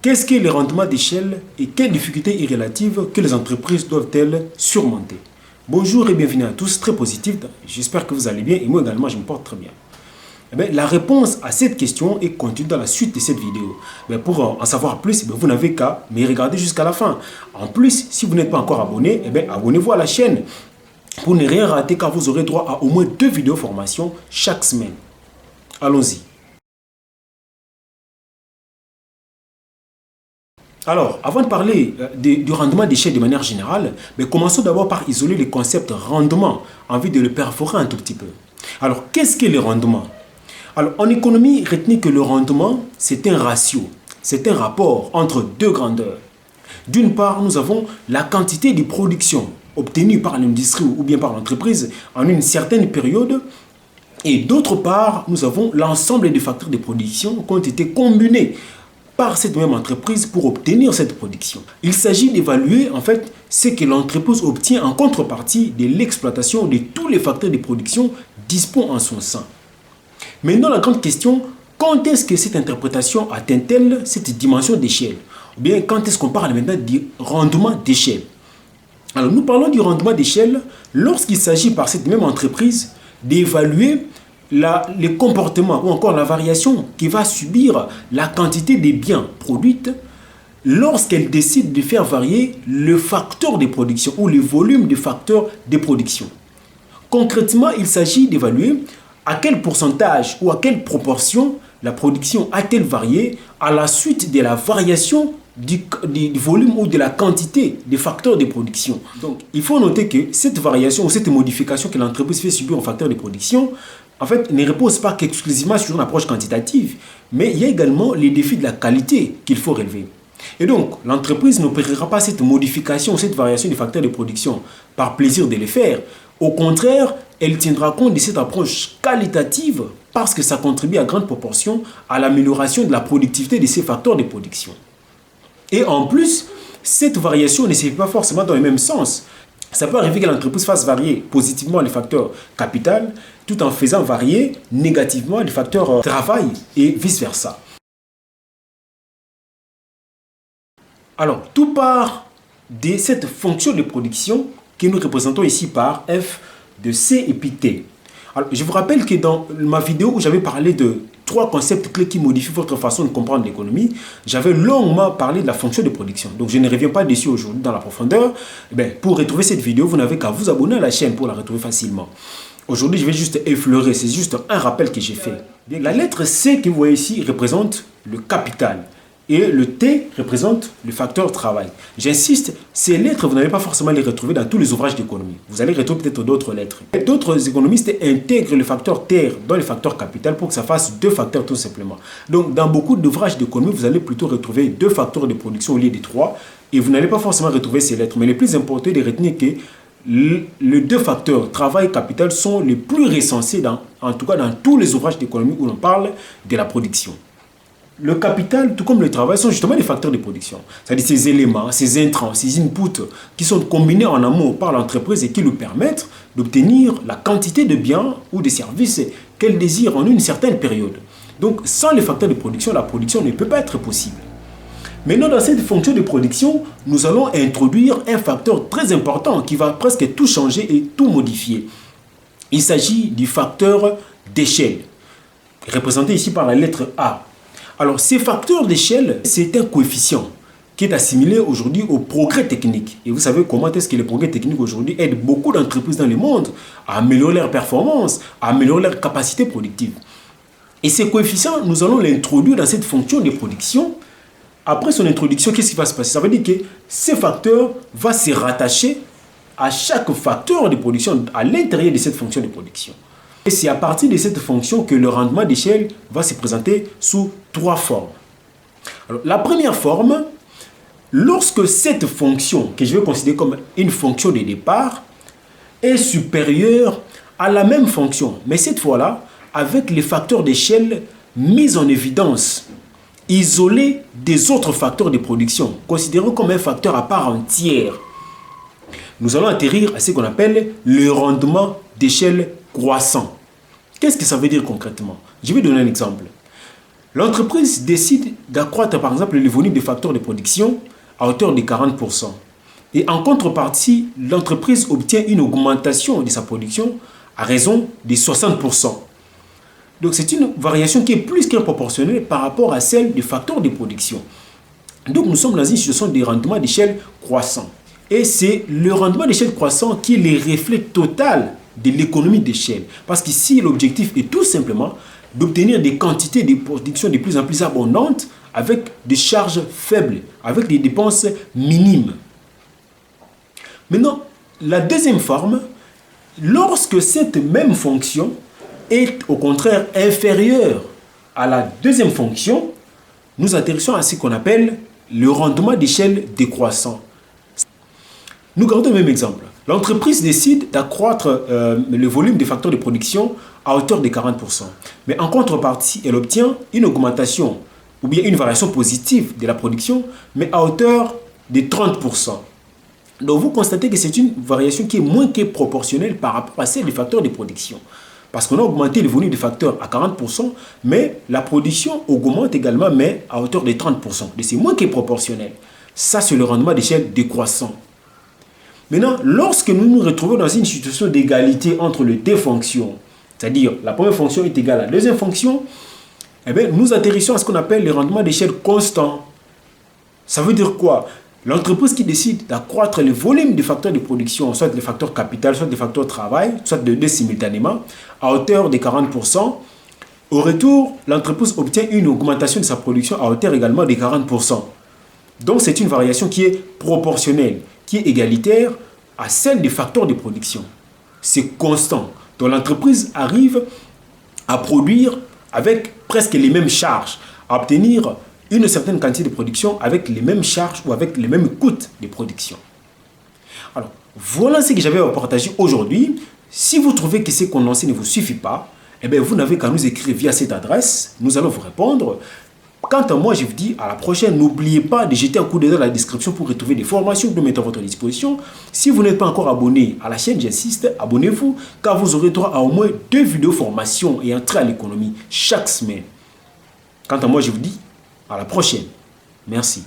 Qu'est-ce que les rendements d'échelle et quelles difficultés irrélatives que les entreprises doivent-elles surmonter? Bonjour et bienvenue à tous, très positif. J'espère que vous allez bien et moi également je me porte très bien. La réponse à cette question est contenue dans la suite de cette vidéo. Pour en savoir plus, vous n'avez qu'à me regarder jusqu'à la fin. En plus, si vous n'êtes pas encore abonné, abonnez-vous à la chaîne pour ne rien rater car vous aurez droit à au moins 2 vidéos formation chaque semaine. Allons-y. Alors, avant de parler du rendement d'échelle de manière générale, commençons d'abord par isoler le concept rendement, en vue de le perforer un tout petit peu. Alors, qu'est-ce que le rendement? Alors, en économie, retenez que le rendement, c'est un ratio, c'est un rapport entre deux grandeurs. D'une part, nous avons la quantité de production obtenue par l'industrie ou bien par l'entreprise en une certaine période. Et d'autre part, nous avons l'ensemble des facteurs de production qui ont été combinés par cette même entreprise pour obtenir cette production. Il s'agit d'évaluer en fait ce que l'entreprise obtient en contrepartie de l'exploitation de tous les facteurs de production disponibles en son sein. Maintenant, la grande question, quand est-ce que cette interprétation atteint-elle cette dimension d'échelle? Ou bien quand est-ce qu'on parle maintenant du rendement d'échelle? Alors nous parlons du rendement d'échelle lorsqu'il s'agit par cette même entreprise d'évaluer les comportements ou encore la variation qui va subir la quantité des biens produits lorsqu'elle décide de faire varier le facteur de production ou le volume de facteurs de production. Concrètement, il s'agit d'évaluer à quel pourcentage ou à quelle proportion la production a-t-elle varié à la suite de la variation du volume ou de la quantité des facteurs de production. Donc, il faut noter que cette variation ou cette modification que l'entreprise fait subir aux facteurs de production, en fait, ne repose pas qu'exclusivement sur une approche quantitative, mais il y a également les défis de la qualité qu'il faut relever. Et donc, l'entreprise n'opérera pas cette modification ou cette variation des facteurs de production par plaisir de les faire. Au contraire, elle tiendra compte de cette approche qualitative parce que ça contribue à grande proportion à l'amélioration de la productivité de ces facteurs de production. Et en plus, cette variation ne se fait pas forcément dans le même sens. Ça peut arriver que l'entreprise fasse varier positivement les facteurs capital tout en faisant varier négativement les facteurs travail et vice-versa. Alors, tout part de cette fonction de production que nous représentons ici par F de C et puis T. Alors, je vous rappelle que dans ma vidéo où j'avais parlé de 3 concepts clés qui modifient votre façon de comprendre l'économie, j'avais longuement parlé de la fonction de production. Donc, je ne reviens pas dessus aujourd'hui dans la profondeur. Pour retrouver cette vidéo, vous n'avez qu'à vous abonner à la chaîne pour la retrouver facilement. Aujourd'hui, je vais juste effleurer, c'est juste un rappel que j'ai fait. La lettre C que vous voyez ici représente le capital. Et le T représente le facteur travail. J'insiste, ces lettres, vous n'allez pas forcément les retrouver dans tous les ouvrages d'économie. Vous allez retrouver peut-être d'autres lettres. D'autres économistes intègrent le facteur terre dans le facteur capital pour que ça fasse 2 facteurs tout simplement. Donc, dans beaucoup d'ouvrages d'économie, vous allez plutôt retrouver 2 facteurs de production au lieu de 3. Et vous n'allez pas forcément retrouver ces lettres. Mais le plus important est de retenir que les 2 facteurs travail et capital sont les plus recensés, en tout cas dans tous les ouvrages d'économie où l'on parle de la production. Le capital, tout comme le travail, sont justement des facteurs de production. C'est-à-dire ces éléments, ces intrants, ces inputs qui sont combinés en amont par l'entreprise et qui lui permettent d'obtenir la quantité de biens ou de services qu'elle désire en une certaine période. Donc, sans les facteurs de production, la production ne peut pas être possible. Maintenant, dans cette fonction de production, nous allons introduire un facteur très important qui va presque tout changer et tout modifier. Il s'agit du facteur d'échelle, représenté ici par la lettre A. Alors, ces facteurs d'échelle, c'est un coefficient qui est assimilé aujourd'hui au progrès technique. Et vous savez comment est-ce que les progrès techniques aujourd'hui aident beaucoup d'entreprises dans le monde à améliorer leur performance, à améliorer leur capacité productive. Et ces coefficients, nous allons l'introduire dans cette fonction de production. Après son introduction, qu'est-ce qui va se passer? Ça veut dire que ces facteurs vont se rattacher à chaque facteur de production à l'intérieur de cette fonction de production. Et c'est à partir de cette fonction que le rendement d'échelle va se présenter sous 3 formes. Alors, la première forme, lorsque cette fonction, que je vais considérer comme une fonction de départ, est supérieure à la même fonction, mais cette fois-là, avec les facteurs d'échelle mis en évidence, isolés des autres facteurs de production, considérés comme un facteur à part entière, nous allons atterrir à ce qu'on appelle le rendement d'échelle croissant. Qu'est-ce que ça veut dire concrètement? Je vais donner un exemple. L'entreprise décide d'accroître par exemple le volume des facteurs de production à hauteur de 40%. Et en contrepartie, l'entreprise obtient une augmentation de sa production à raison de 60%. Donc c'est une variation qui est plus que proportionnelle par rapport à celle des facteurs de production. Donc nous sommes dans une situation de rendement d'échelle croissant. Et c'est le rendement d'échelle croissant qui est le reflet total de l'économie d'échelle. Parce qu'ici, l'objectif est tout simplement d'obtenir des quantités de production de plus en plus abondantes avec des charges faibles, avec des dépenses minimes. Maintenant, la deuxième forme, lorsque cette même fonction est au contraire inférieure à la deuxième fonction, nous atterrissons à ce qu'on appelle le rendement d'échelle décroissant. Nous gardons le même exemple. L'entreprise décide d'accroître le volume des facteurs de production à hauteur de 40%. Mais en contrepartie, elle obtient une augmentation ou bien une variation positive de la production, mais à hauteur de 30%. Donc vous constatez que c'est une variation qui est moins que proportionnelle par rapport à celle des facteurs de production. Parce qu'on a augmenté le volume des facteurs à 40%, mais la production augmente également, mais à hauteur de 30%. Et c'est moins que proportionnel. Ça, c'est le rendement d'échelle décroissant. Maintenant, lorsque nous nous retrouvons dans une situation d'égalité entre les deux fonctions, c'est-à-dire la première fonction est égale à la deuxième fonction, eh bien, nous atterrissons à ce qu'on appelle le rendement d'échelle constant. Ça veut dire quoi? L'entreprise qui décide d'accroître le volume des facteurs de production, soit les facteurs capital, soit les facteurs travail, soit de deux simultanément, à hauteur de 40%, au retour, l'entreprise obtient une augmentation de sa production à hauteur également de 40%. Donc, c'est une variation qui est proportionnelle, qui est égalitaire à celle des facteurs de production. C'est constant. Donc, l'entreprise arrive à produire avec presque les mêmes charges, à obtenir une certaine quantité de production avec les mêmes charges ou avec les mêmes coûts de production. Alors, voilà ce que j'avais à partager aujourd'hui. Si vous trouvez que ces condensés ne vous suffit pas, eh bien, vous n'avez qu'à nous écrire via cette adresse. Nous allons vous répondre. Quant à moi, je vous dis à la prochaine. N'oubliez pas de jeter un coup d'œil dans la description pour retrouver des formations que nous mettons à votre disposition. Si vous n'êtes pas encore abonné à la chaîne, j'insiste, abonnez-vous car vous aurez droit à au moins 2 vidéos formations et un trait à l'économie chaque semaine. Quant à moi, je vous dis à la prochaine. Merci.